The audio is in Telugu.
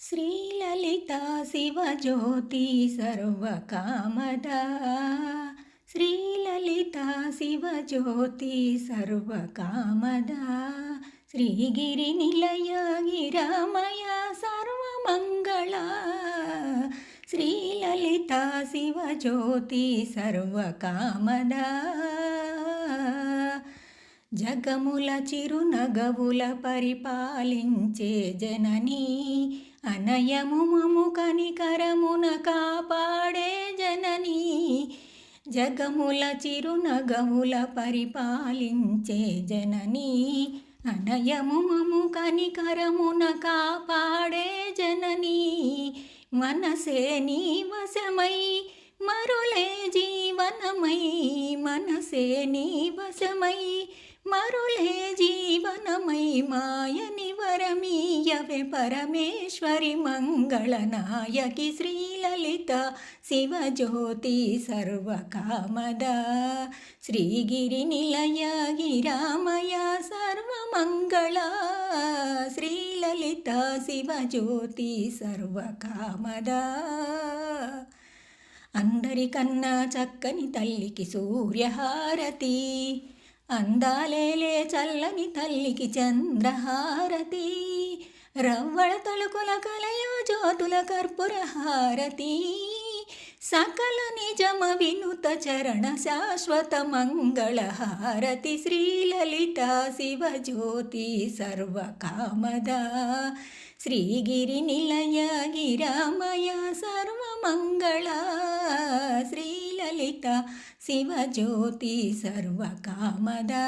శ్రీలలితా శివజ్యోతి సర్వకామదా. శ్రీలలితా శివజ్యోతి సర్వకామదా. శ్రీగిరి నిలయ గిరామయ సర్వమంగళ. శ్రీలలితా శివజ్యోతి సర్వకామదా. జగముల చిరునగవుల పరిపాలించే జననీ, అనయము మము కనికరమున కాపాడే జననీ. జగముల చిరునగవుల పరిపాలించే జననీ, అనయము మము కనికరమున కాపాడే జననీ. మనసే నీ వశమై మరులే జీవనమై, మనసే నీ వశమై మరులే జీవనమై. మాయని వరమీయవే పరమేశ్వరి మంగళనాయకి. శ్రీలలిత శివజ్యోతి సర్వకామదా. శ్రీగిరి నిలయ గిరామయ సర్వమంగళ. శ్రీలలిత శివజ్యోతి సర్వకామదా. అందరికన్నా చక్కని తల్లికి సూర్యహారతి, అందాలేలే చల్లని తల్లికి చంద్రహారతి. రవ్వళ తలుకుల కలయో జ్యోతుల కర్పూర హారతి. సకల నిజమ వినుత చరణ శాశ్వత మంగళ హారతి. శ్రీలలిత శివజ్యోతి సర్వకామదా. శ్రీగిరి నిలయ గిరామయ సర్వమంగళ. శ్రీలలిత శివజ్యోతి సర్వకామదా.